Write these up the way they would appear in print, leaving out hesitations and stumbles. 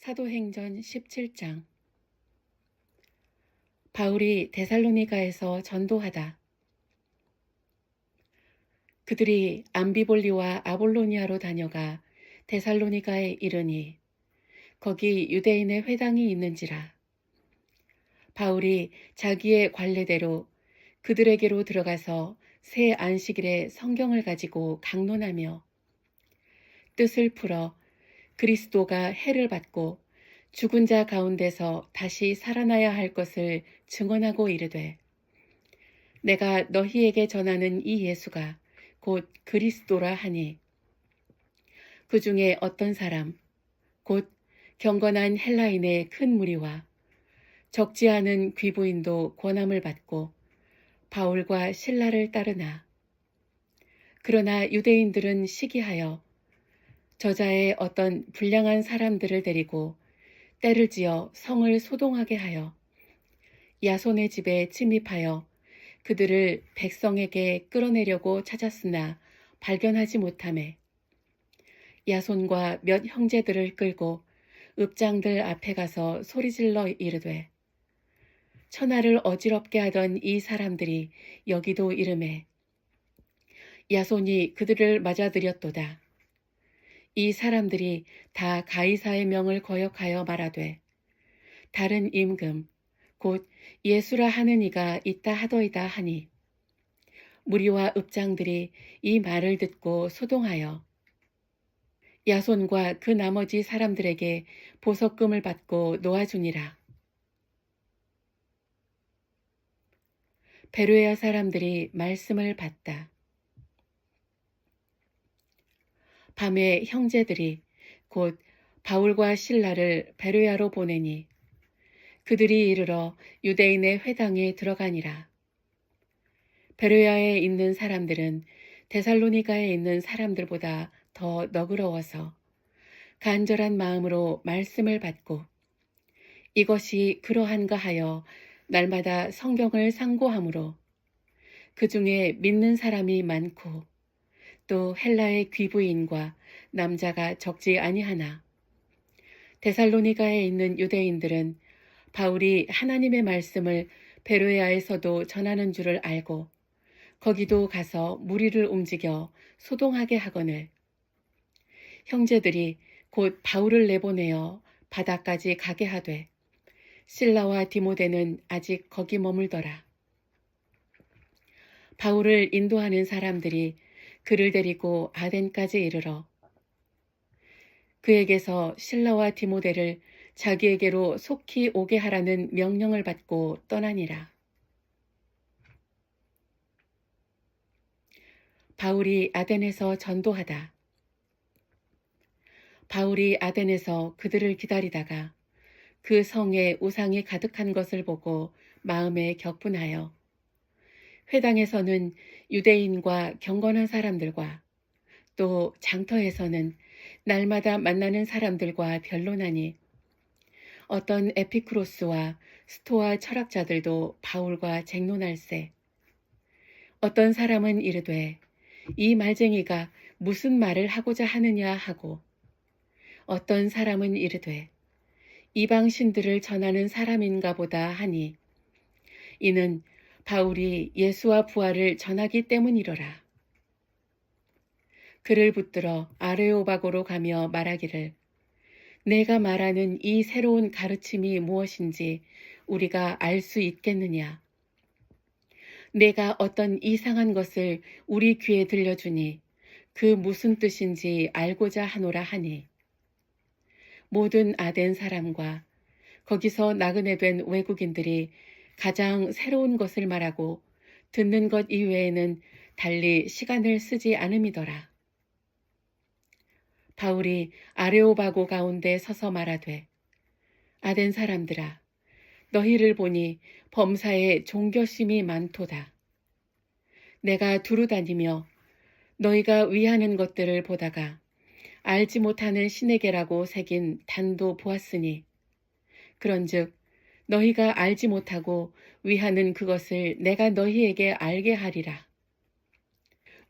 사도행전 17장. 바울이 데살로니가에서 전도하다. 그들이 암비볼리와 아볼로니아로 다녀가 데살로니가에 이르니 거기 유대인의 회당이 있는지라. 바울이 자기의 관례대로 그들에게로 들어가서 새 안식일에 성경을 가지고 강론하며 뜻을 풀어 그리스도가 해를 받고 죽은 자 가운데서 다시 살아나야 할 것을 증언하고 이르되, 내가 너희에게 전하는 이 예수가 곧 그리스도라 하니, 그 중에 어떤 사람 곧 경건한 헬라인의 큰 무리와 적지 않은 귀부인도 권함을 받고 바울과 실라를 따르나, 그러나 유대인들은 시기하여 저자의 어떤 불량한 사람들을 데리고 때를 지어 성을 소동하게 하여 야손의 집에 침입하여 그들을 백성에게 끌어내려고 찾았으나 발견하지 못하매 야손과 몇 형제들을 끌고 읍장들 앞에 가서 소리질러 이르되, 천하를 어지럽게 하던 이 사람들이 여기도 이르매 야손이 그들을 맞아들였도다. 이 사람들이 다 가이사의 명을 거역하여 말하되, 다른 임금 곧 예수라 하는 이가 있다 하더이다 하니, 무리와 읍장들이 이 말을 듣고 소동하여 야손과 그 나머지 사람들에게 보석금을 받고 놓아주니라. 베로야 사람들이 말씀을 받다. 밤에 형제들이 곧 바울과 실라를 베로야로 보내니 그들이 이르러 유대인의 회당에 들어가니라. 베로야에 있는 사람들은 데살로니가에 있는 사람들보다 더 너그러워서 간절한 마음으로 말씀을 받고 이것이 그러한가 하여 날마다 성경을 상고하므로 그 중에 믿는 사람이 많고 또 헬라의 귀부인과 남자가 적지 아니하나, 데살로니가에 있는 유대인들은 바울이 하나님의 말씀을 베로야에서도 전하는 줄을 알고 거기도 가서 무리를 움직여 소동하게 하거늘 형제들이 곧 바울을 내보내어 바다까지 가게 하되 실라와 디모데는 아직 거기 머물더라. 바울을 인도하는 사람들이 그를 데리고 아덴까지 이르러 그에게서 실라와 디모데를 자기에게로 속히 오게 하라는 명령을 받고 떠나니라. 바울이 아덴에서 전도하다. 바울이 아덴에서 그들을 기다리다가 그 성에 우상이 가득한 것을 보고 마음에 격분하여 회당에서는 유대인과 경건한 사람들과 또 장터에서는 날마다 만나는 사람들과 변론하니 어떤 에피쿠로스와 스토아 철학자들도 바울과 쟁론할세. 어떤 사람은 이르되 이 말쟁이가 무슨 말을 하고자 하느냐 하고, 어떤 사람은 이르되 이방 신들을 전하는 사람인가 보다 하니, 이는 바울이 예수와 부활을 전하기 때문이로라. 그를 붙들어 아레오바고로 가며 말하기를, 내가 말하는 이 새로운 가르침이 무엇인지 우리가 알 수 있겠느냐. 내가 어떤 이상한 것을 우리 귀에 들려주니 그 무슨 뜻인지 알고자 하노라 하니, 모든 아덴 사람과 거기서 나그네 된 외국인들이 가장 새로운 것을 말하고 듣는 것 이외에는 달리 시간을 쓰지 않음이더라. 바울이 아레오바고 가운데 서서 말하되, 아덴 사람들아, 너희를 보니 범사에 종교심이 많도다. 내가 두루 다니며 너희가 위하는 것들을 보다가 알지 못하는 신에게라고 새긴 단도 보았으니, 그런즉 너희가 알지 못하고 위하는 그것을 내가 너희에게 알게 하리라.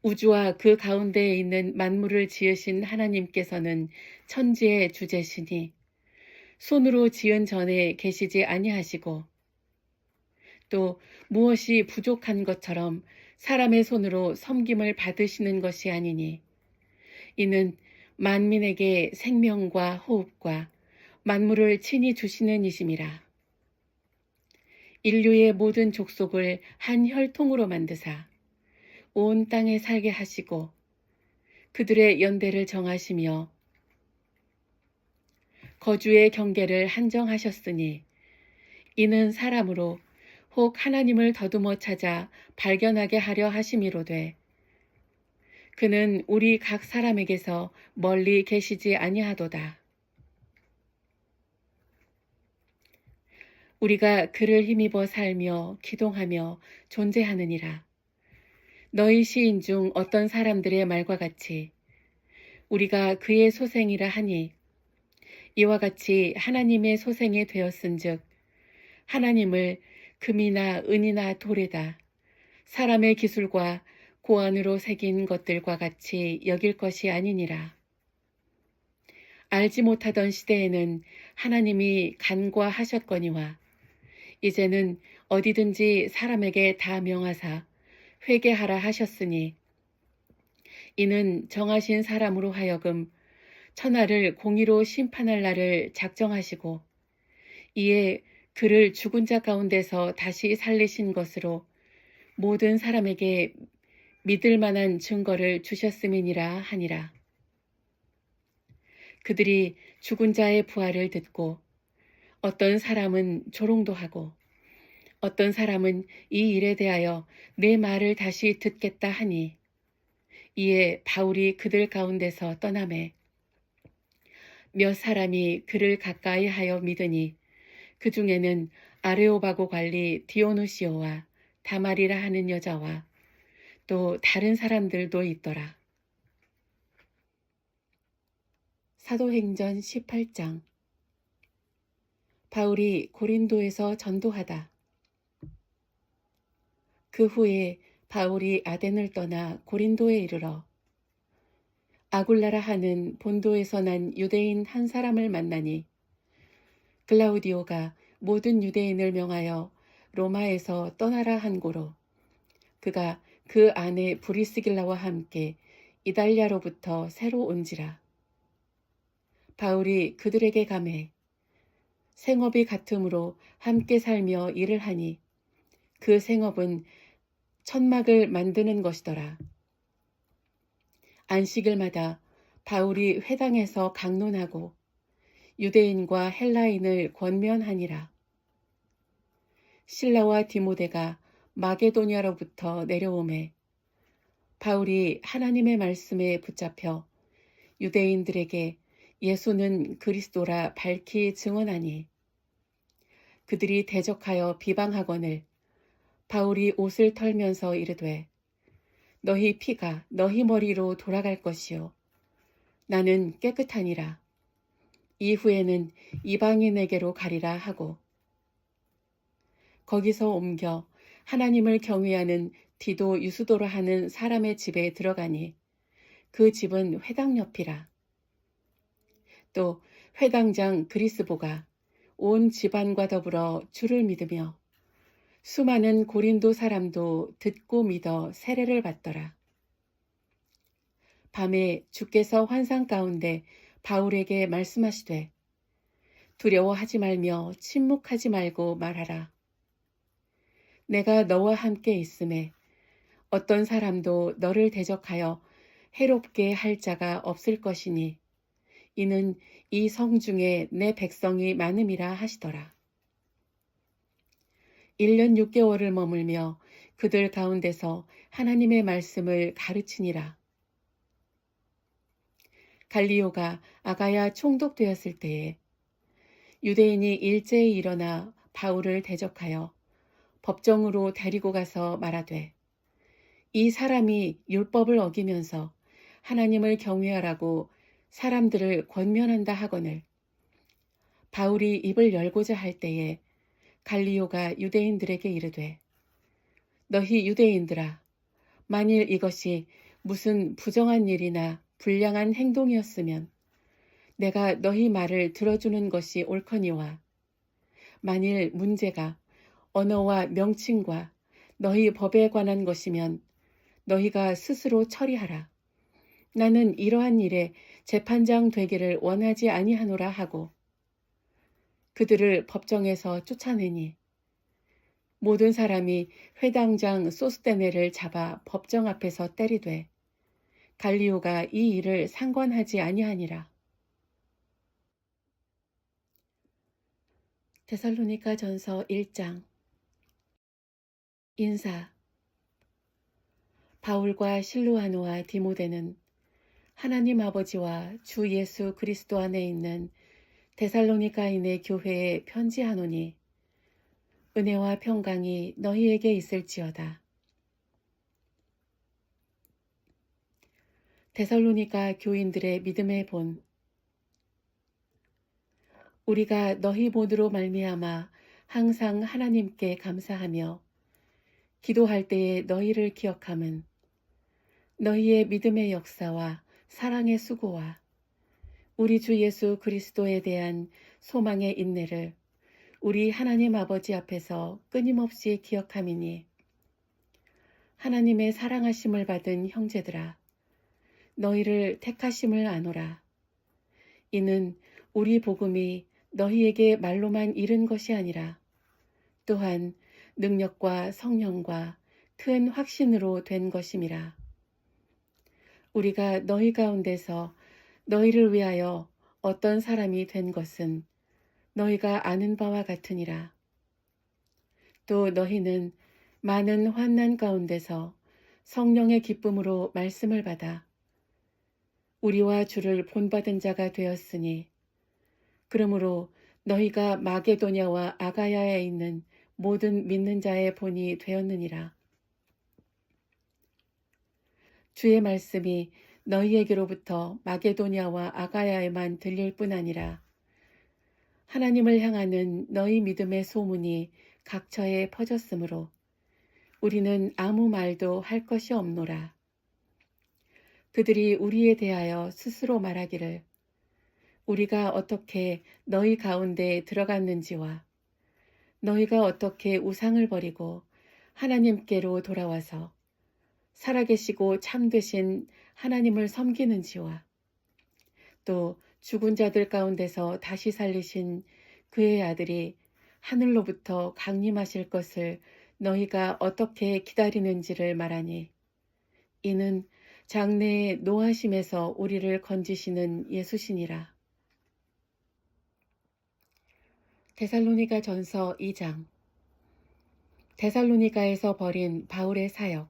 우주와 그 가운데에 있는 만물을 지으신 하나님께서는 천지의 주제시니 손으로 지은 전에 계시지 아니하시고 또 무엇이 부족한 것처럼 사람의 손으로 섬김을 받으시는 것이 아니니 이는 만민에게 생명과 호흡과 만물을 친히 주시는 이심이라. 인류의 모든 족속을 한 혈통으로 만드사 온 땅에 살게 하시고 그들의 연대를 정하시며 거주의 경계를 한정하셨으니 이는 사람으로 혹 하나님을 더듬어 찾아 발견하게 하려 하심이로되 그는 우리 각 사람에게서 멀리 계시지 아니하도다. 우리가 그를 힘입어 살며 기동하며 존재하느니라. 너희 시인 중 어떤 사람들의 말과 같이 우리가 그의 소생이라 하니 이와 같이 하나님의 소생이 되었은즉 하나님을 금이나 은이나 돌에다 사람의 기술과 고안으로 새긴 것들과 같이 여길 것이 아니니라. 알지 못하던 시대에는 하나님이 간과하셨거니와 이제는 어디든지 사람에게 다 명하사 회개하라 하셨으니 이는 정하신 사람으로 하여금 천하를 공의로 심판할 날을 작정하시고 이에 그를 죽은 자 가운데서 다시 살리신 것으로 모든 사람에게 믿을 만한 증거를 주셨음이니라 하니라. 그들이 죽은 자의 부활을 듣고 어떤 사람은 조롱도 하고 어떤 사람은 이 일에 대하여 내 말을 다시 듣겠다 하니 이에 바울이 그들 가운데서 떠나매 몇 사람이 그를 가까이 하여 믿으니 그 중에는 아레오바고 관리 디오누시오와 다말이라 하는 여자와 또 다른 사람들도 있더라. 사도행전 18장. 바울이 고린도에서 전도하다. 그 후에 바울이 아덴을 떠나 고린도에 이르러 아굴라라 하는 본도에서 난 유대인 한 사람을 만나니 글라우디오가 모든 유대인을 명하여 로마에서 떠나라 한 고로 그가 그 아내 브리스길라와 함께 이달리아로부터 새로 온지라. 바울이 그들에게 가매 생업이 같으므로 함께 살며 일을 하니 그 생업은 천막을 만드는 것이더라. 안식일마다 바울이 회당에서 강론하고 유대인과 헬라인을 권면하니라. 실라와 디모데가 마게도냐로부터 내려오매 바울이 하나님의 말씀에 붙잡혀 유대인들에게 예수는 그리스도라 밝히 증언하니 그들이 대적하여 비방하거늘 바울이 옷을 털면서 이르되 너희 피가 너희 머리로 돌아갈 것이요 나는 깨끗하니라. 이후에는 이방인에게로 가리라 하고 거기서 옮겨 하나님을 경외하는 디도 유스도라 하는 사람의 집에 들어가니 그 집은 회당 옆이라. 또 회당장 그리스보가 온 집안과 더불어 주를 믿으며 수많은 고린도 사람도 듣고 믿어 세례를 받더라. 밤에 주께서 환상 가운데 바울에게 말씀하시되 두려워하지 말며 침묵하지 말고 말하라. 내가 너와 함께 있음에 어떤 사람도 너를 대적하여 해롭게 할 자가 없을 것이니 이는 이 성 중에 내 백성이 많음이라 하시더라. 1년 6개월을 머물며 그들 가운데서 하나님의 말씀을 가르치니라. 갈리오가 아가야 총독되었을 때에 유대인이 일제히 일어나 바울을 대적하여 법정으로 데리고 가서 말하되 이 사람이 율법을 어기면서 하나님을 경외하라고 사람들을 권면한다 하거늘 바울이 입을 열고자 할 때에 갈리오가 유대인들에게 이르되 너희 유대인들아 만일 이것이 무슨 부정한 일이나 불량한 행동이었으면 내가 너희 말을 들어주는 것이 옳거니와 만일 문제가 언어와 명칭과 너희 법에 관한 것이면 너희가 스스로 처리하라. 나는 이러한 일에 재판장 되기를 원하지 아니하노라 하고 그들을 법정에서 쫓아내니 모든 사람이 회당장 소스테네를 잡아 법정 앞에서 때리되 갈리오가 이 일을 상관하지 아니하니라. 데살로니가 전서 1장. 인사. 바울과 실루아노와 디모데는 하나님 아버지와 주 예수 그리스도 안에 있는 데살로니가인의 교회에 편지하노니 은혜와 평강이 너희에게 있을지어다. 데살로니가 교인들의 믿음의 본. 우리가 너희 모두로 말미암아 항상 하나님께 감사하며 기도할 때에 너희를 기억함은 너희의 믿음의 역사와 사랑의 수고와 우리 주 예수 그리스도에 대한 소망의 인내를 우리 하나님 아버지 앞에서 끊임없이 기억함이니 하나님의 사랑하심을 받은 형제들아 너희를 택하심을 아노라. 이는 우리 복음이 너희에게 말로만 이른 것이 아니라 또한 능력과 성령과 큰 확신으로 된 것임이라. 우리가 너희 가운데서 너희를 위하여 어떤 사람이 된 것은 너희가 아는 바와 같으니라. 또 너희는 많은 환난 가운데서 성령의 기쁨으로 말씀을 받아 우리와 주를 본받은 자가 되었으니 그러므로 너희가 마게도냐와 아가야에 있는 모든 믿는 자의 본이 되었느니라. 주의 말씀이 너희에게로부터 마게도냐와 아가야에만 들릴 뿐 아니라 하나님을 향하는 너희 믿음의 소문이 각처에 퍼졌으므로 우리는 아무 말도 할 것이 없노라. 그들이 우리에 대하여 스스로 말하기를 우리가 어떻게 너희 가운데 들어갔는지와 너희가 어떻게 우상을 버리고 하나님께로 돌아와서 살아계시고 참되신 하나님을 섬기는지와 또 죽은 자들 가운데서 다시 살리신 그의 아들이 하늘로부터 강림하실 것을 너희가 어떻게 기다리는지를 말하니 이는 장래의 노하심에서 우리를 건지시는 예수시니라. 데살로니가 전서 2장. 데살로니가에서 벌인 바울의 사역.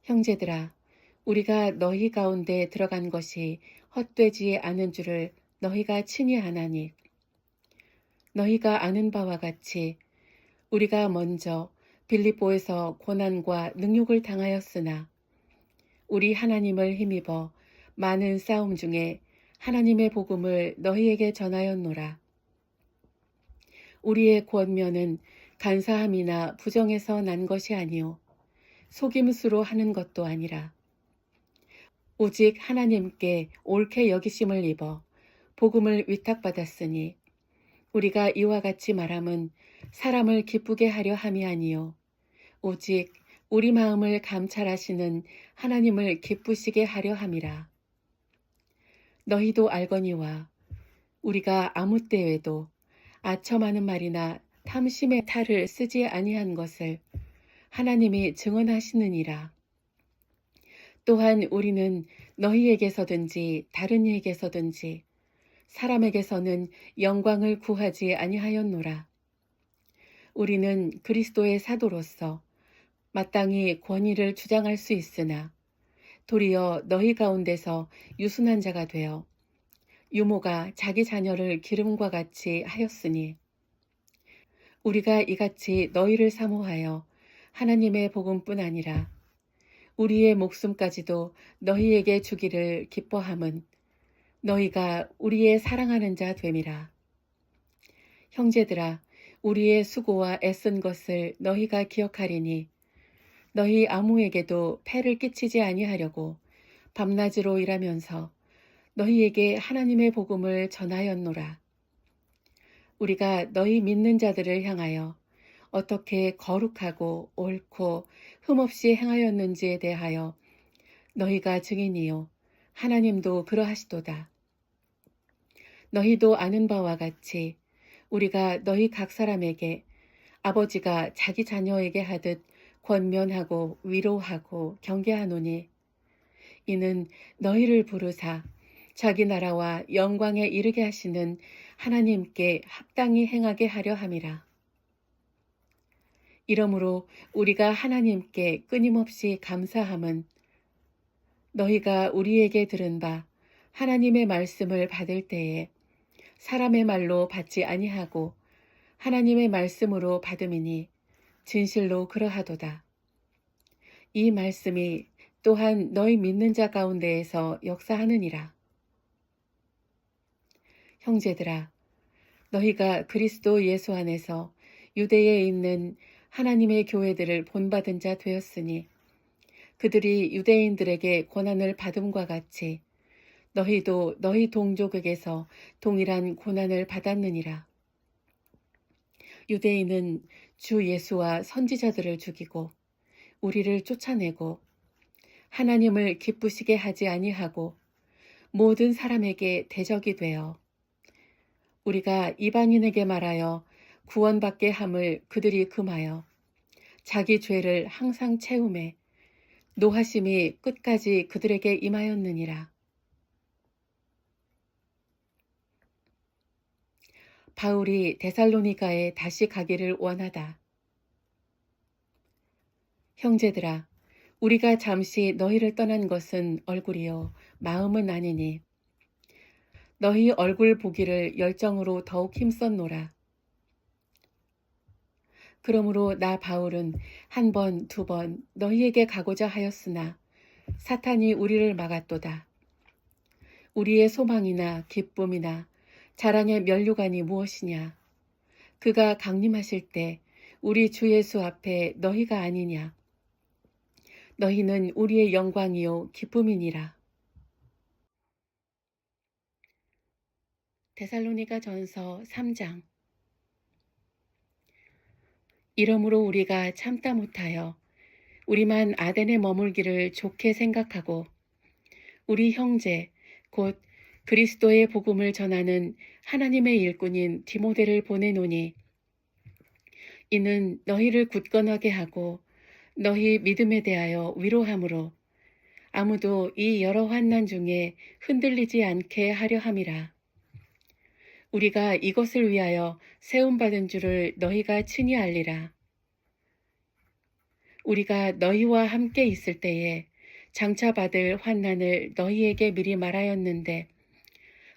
형제들아, 우리가 너희 가운데 들어간 것이 헛되지 않은 줄을 너희가 친히 아나니 너희가 아는 바와 같이 우리가 먼저 빌립보에서 고난과 능욕을 당하였으나 우리 하나님을 힘입어 많은 싸움 중에 하나님의 복음을 너희에게 전하였노라. 우리의 권면은 간사함이나 부정에서 난 것이 아니요 속임수로 하는 것도 아니라 오직 하나님께 옳게 여기심을 입어 복음을 위탁받았으니 우리가 이와 같이 말함은 사람을 기쁘게 하려 함이 아니요 오직 우리 마음을 감찰하시는 하나님을 기쁘시게 하려 함이라. 너희도 알거니와 우리가 아무 때에도 아첨하는 말이나 탐심의 탈을 쓰지 아니한 것을 하나님이 증언하시느니라. 또한 우리는 너희에게서든지 다른 이에게서든지 사람에게서는 영광을 구하지 아니하였노라. 우리는 그리스도의 사도로서 마땅히 권위를 주장할 수 있으나 도리어 너희 가운데서 유순한 자가 되어 유모가 자기 자녀를 기름과 같이 하였으니 우리가 이같이 너희를 사모하여 하나님의 복음뿐 아니라 우리의 목숨까지도 너희에게 주기를 기뻐함은 너희가 우리의 사랑하는 자 됨이라. 형제들아, 우리의 수고와 애쓴 것을 너희가 기억하리니 너희 아무에게도 폐를 끼치지 아니하려고 밤낮으로 일하면서 너희에게 하나님의 복음을 전하였노라. 우리가 너희 믿는 자들을 향하여 어떻게 거룩하고 옳고 흠없이 행하였는지에 대하여 너희가 증인이요 하나님도 그러하시도다. 너희도 아는 바와 같이 우리가 너희 각 사람에게 아버지가 자기 자녀에게 하듯 권면하고 위로하고 경계하노니 이는 너희를 부르사 자기 나라와 영광에 이르게 하시는 하나님께 합당히 행하게 하려 함이라. 이러므로 우리가 하나님께 끊임없이 감사함은 너희가 우리에게 들은 바 하나님의 말씀을 받을 때에 사람의 말로 받지 아니하고 하나님의 말씀으로 받음이니 진실로 그러하도다. 이 말씀이 또한 너희 믿는 자 가운데에서 역사하느니라. 형제들아, 너희가 그리스도 예수 안에서 유대에 있는 하나님의 교회들을 본받은 자 되었으니 그들이 유대인들에게 고난을 받음과 같이 너희도 너희 동족에게서 동일한 고난을 받았느니라. 유대인은 주 예수와 선지자들을 죽이고 우리를 쫓아내고 하나님을 기쁘시게 하지 아니하고 모든 사람에게 대적이 되어 우리가 이방인에게 말하여 구원받게 함을 그들이 금하여 자기 죄를 항상 채우매 노하심이 끝까지 그들에게 임하였느니라. 바울이 데살로니가에 다시 가기를 원하다. 형제들아, 우리가 잠시 너희를 떠난 것은 얼굴이요 마음은 아니니 너희 얼굴 보기를 열정으로 더욱 힘썼노라. 그러므로 나 바울은 한 번, 두 번 너희에게 가고자 하였으나 사탄이 우리를 막았도다. 우리의 소망이나 기쁨이나 자랑의 면류관이 무엇이냐? 그가 강림하실 때 우리 주 예수 앞에 너희가 아니냐? 너희는 우리의 영광이요 기쁨이니라. 데살로니가 전서 3장. 이러므로 우리가 참다 못하여 우리만 아덴에 머물기를 좋게 생각하고 우리 형제 곧 그리스도의 복음을 전하는 하나님의 일꾼인 디모데를 보내노니 이는 너희를 굳건하게 하고 너희 믿음에 대하여 위로함으로 아무도 이 여러 환난 중에 흔들리지 않게 하려 함이라. 우리가 이것을 위하여 세움받은 줄을 너희가 친히 알리라. 우리가 너희와 함께 있을 때에 장차 받을 환난을 너희에게 미리 말하였는데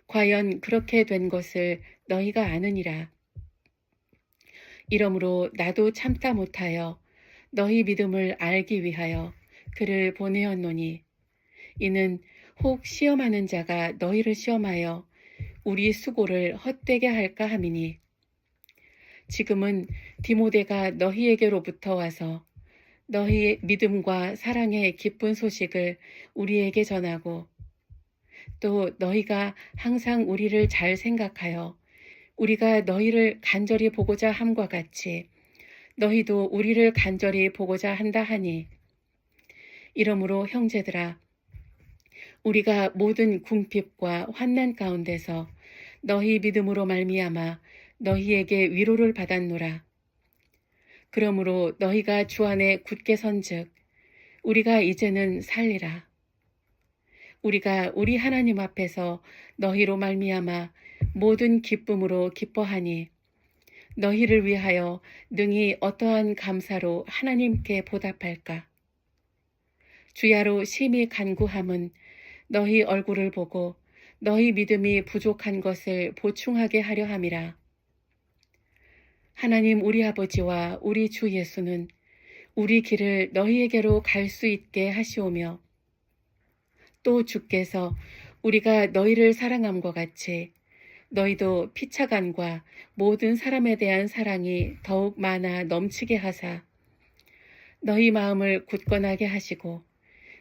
과연 그렇게 된 것을 너희가 아느니라. 이러므로 나도 참다 못하여 너희 믿음을 알기 위하여 그를 보내었노니 이는 혹 시험하는 자가 너희를 시험하여 우리 수고를 헛되게 할까 함이니 지금은 디모데가 너희에게로부터 와서 너희의 믿음과 사랑의 기쁜 소식을 우리에게 전하고 또 너희가 항상 우리를 잘 생각하여 우리가 너희를 간절히 보고자 함과 같이 너희도 우리를 간절히 보고자 한다 하니 이러므로 형제들아 우리가 모든 궁핍과 환난 가운데서 너희 믿음으로 말미암아 너희에게 위로를 받았노라. 그러므로 너희가 주 안에 굳게 선즉 우리가 이제는 살리라. 우리가 우리 하나님 앞에서 너희로 말미암아 모든 기쁨으로 기뻐하니 너희를 위하여 능히 어떠한 감사로 하나님께 보답할까. 주야로 심히 간구함은 너희 얼굴을 보고 너희 믿음이 부족한 것을 보충하게 하려 함이라. 하나님 우리 아버지와 우리 주 예수는 우리 길을 너희에게로 갈 수 있게 하시오며 또 주께서 우리가 너희를 사랑함과 같이 너희도 피차간과 모든 사람에 대한 사랑이 더욱 많아 넘치게 하사 너희 마음을 굳건하게 하시고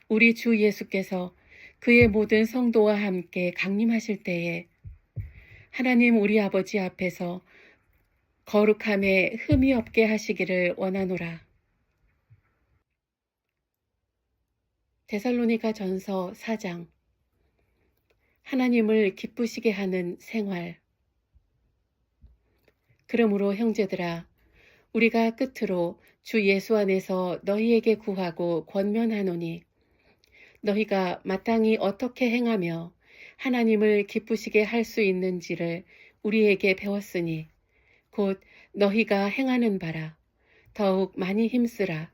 우리 주 예수께서 그의 모든 성도와 함께 강림하실 때에 하나님 우리 아버지 앞에서 거룩함에 흠이 없게 하시기를 원하노라. 데살로니가 전서 4장. 하나님을 기쁘시게 하는 생활. 그러므로 형제들아, 우리가 끝으로 주 예수 안에서 너희에게 구하고 권면하노니 너희가 마땅히 어떻게 행하며 하나님을 기쁘시게 할 수 있는지를 우리에게 배웠으니 곧 너희가 행하는 바라 더욱 많이 힘쓰라.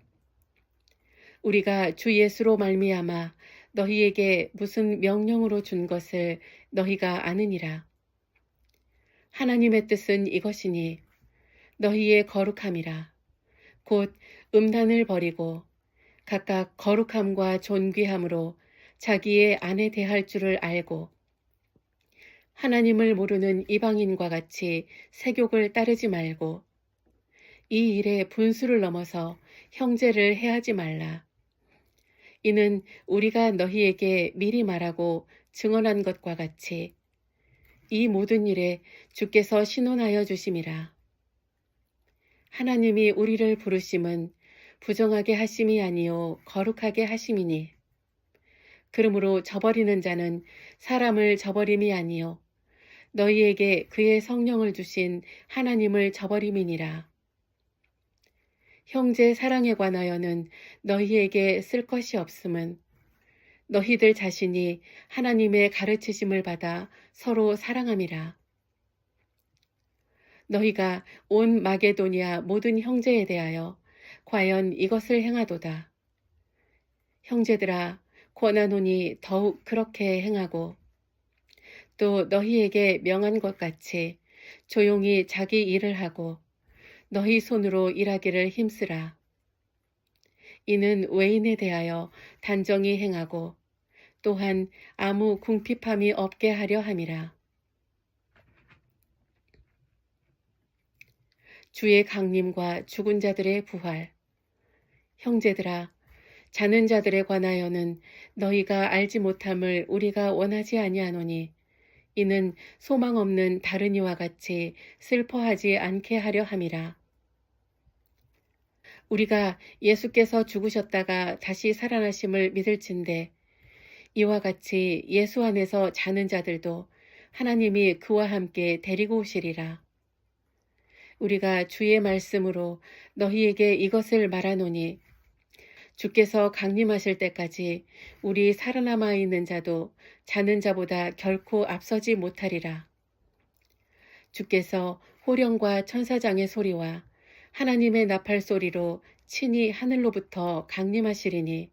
우리가 주 예수로 말미암아 너희에게 무슨 명령으로 준 것을 너희가 아느니라. 하나님의 뜻은 이것이니 너희의 거룩함이라. 곧 음란을 버리고 각각 거룩함과 존귀함으로 자기의 아내 대할 줄을 알고 하나님을 모르는 이방인과 같이 세욕을 따르지 말고 이 일에 분수를 넘어서 형제를 해하지 말라. 이는 우리가 너희에게 미리 말하고 증언한 것과 같이 이 모든 일에 주께서 신원하여 주심이라. 하나님이 우리를 부르심은 부정하게 하심이 아니요 거룩하게 하심이니 그러므로 저버리는 자는 사람을 저버림이 아니요 너희에게 그의 성령을 주신 하나님을 저버림이니라. 형제 사랑에 관하여는 너희에게 쓸 것이 없음은 너희들 자신이 하나님의 가르치심을 받아 서로 사랑함이라. 너희가 온 마게도니아 모든 형제에 대하여 과연 이것을 행하도다. 형제들아, 권하노니 더욱 그렇게 행하고 또 너희에게 명한 것 같이 조용히 자기 일을 하고 너희 손으로 일하기를 힘쓰라. 이는 외인에 대하여 단정히 행하고 또한 아무 궁핍함이 없게 하려 함이라. 주의 강림과 죽은 자들의 부활. 형제들아, 자는 자들에 관하여는 너희가 알지 못함을 우리가 원하지 아니하노니 이는 소망 없는 다른 이와 같이 슬퍼하지 않게 하려 함이라. 우리가 예수께서 죽으셨다가 다시 살아나심을 믿을진대 이와 같이 예수 안에서 자는 자들도 하나님이 그와 함께 데리고 오시리라. 우리가 주의 말씀으로 너희에게 이것을 말하노니 주께서 강림하실 때까지 우리 살아남아 있는 자도 자는 자보다 결코 앞서지 못하리라. 주께서 호령과 천사장의 소리와 하나님의 나팔 소리로 친히 하늘로부터 강림하시리니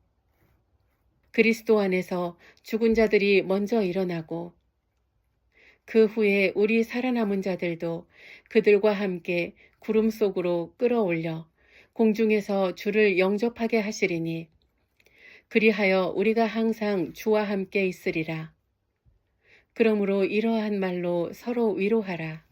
그리스도 안에서 죽은 자들이 먼저 일어나고 그 후에 우리 살아남은 자들도 그들과 함께 구름 속으로 끌어올려 공중에서 주를 영접하게 하시리니 그리하여 우리가 항상 주와 함께 있으리라. 그러므로 이러한 말로 서로 위로하라.